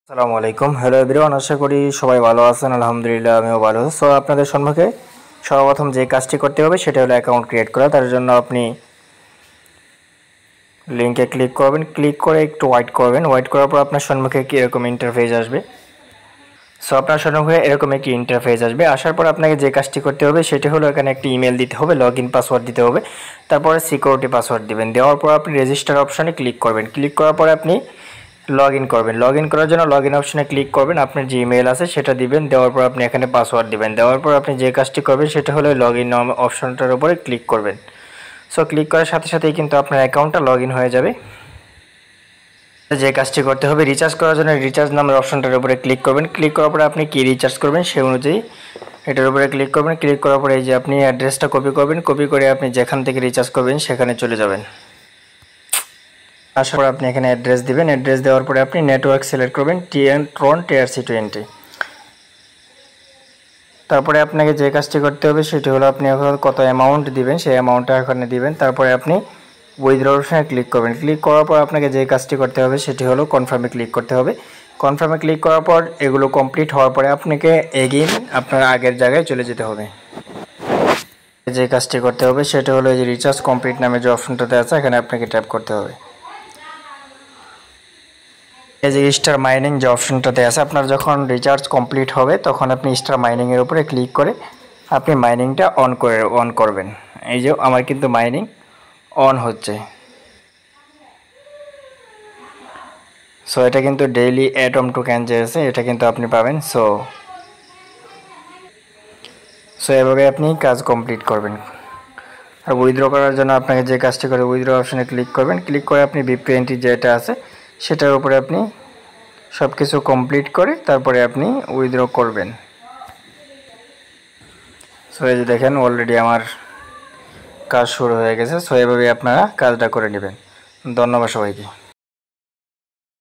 আসসালামু আলাইকুম। Hello everyone, আশা করি সবাই ভালো আছেন। আলহামদুলিল্লাহ আমিও ভালো। সো আপনাদের সম্মুখে সর্বপ্রথম যে কাজটি করতে হবে সেটা হলো অ্যাকাউন্ট ক্রিয়েট করা। তার জন্য আপনি লিঙ্কে ক্লিক করবেন, ক্লিক করে একটু ওয়েট করবেন। ওয়েট করার পর আপনার সম্মুখে এরকম ইন্টারফেস আসবে। সো আপনার সম্মুখে এরকম একটি ইন্টারফেস আসবে। আসার পর আপনাকে যে কাজটি করতে হবে সেটি হলো এখানে একটি ইমেল দিতে হবে, লগইন পাসওয়ার্ড দিতে হবে, তারপরে সিকিউরিটি পাসওয়ার্ড দিবেন। দেওয়ার পর আপনি রেজিস্টার অপশনে ক্লিক করবেন। ক্লিক করার পরে আপনি লগইন করবেন। লগইন করার জন্য লগইন অপশনে ক্লিক করবেন, আপনার যে ইমেল আছে সেটা দিবেন। দেওয়ার পর আপনি এখানে পাসওয়ার্ড দিবেন। দেওয়ার পর আপনি যে কাজটি করবেন সেটা হলো লগইন অপশনটার উপরে ক্লিক করবেন। সো ক্লিক করার সাথে সাথেই কিন্তু আপনার অ্যাকাউন্টটা লগইন হয়ে যাবে। যে কাজটি করতে হবে, রিচার্জ করার জন্য রিচার্জ নামের অপশনটার উপরে ক্লিক করবেন। ক্লিক করার পরে আপনি কি রিচার্জ করবেন সেই অনুযায়ী এটার উপরে ক্লিক করবেন। ক্লিক করার পরে এই যে আপনি অ্যাড্রেসটা কপি করবেন। কপি করে আপনি যেখান থেকে রিচার্জ করবেন সেখানে চলে যাবেন। আসার পর আপনি এখানে অ্যাড্রেস দিবেন। অ্যাড্রেস দেওয়ার পরে আপনি নেটওয়ার্ক সিলেক্ট করবেন, ট্রন TRC20। তারপরে আপনাকে যে কাজটি করতে হবে সেটি হলো আপনি এখন কত অ্যামাউন্ট দিবেন সেই অ্যামাউন্টটা এখানে দিবেন। তারপরে আপনি উইথড্র অপশনে ক্লিক করবেন। ক্লিক করার পর আপনাকে যে কাজটি করতে হবে সেটি হলো কনফার্মে ক্লিক করতে হবে। কনফার্মে ক্লিক করার পর এগুলো কমপ্লিট হওয়ার পরে আপনাকে এগেইন আপনার আগের জায়গায় চলে যেতে হবে। যে কাজটি করতে হবে সেটা হলো এই যে রিচার্জ কমপ্লিট নামে যে অপশনটাতে আছে এখানে আপনাকে ট্যাপ করতে হবে। এই যে স্টার মাইনিং যে অপশনটাতে আছে, আপনার যখন রিচার্জ কমপ্লিট হবে তখন আপনি স্টার মাইনিংয়ের উপরে ক্লিক করে আপনি মাইনিংটা অন করবেন। এই যে আমার কিন্তু মাইনিং অন হচ্ছে। সো এটা কিন্তু ডেইলি অ্যাটম টোকেন যে আছে এটা কিন্তু আপনি পাবেন। সো এভাবে আপনি কাজ কমপ্লিট করবেন। আর উইথড্র করার জন্য আপনাকে যে কাজটি করে উইথড্র অপশনে ক্লিক করবেন। ক্লিক করে আপনি VIP20 যেটা আছে সেটার উপরে আপনি সব কিছু কমপ্লিট করে তারপরে আপনি উইথড্র করবেন। সো এই যে দেখেন অলরেডি আমার কাজ শুরু হয়ে গেছে। সো এভাবে আপনারা কাজটা করে নেবেন। ধন্যবাদ সবাইকে।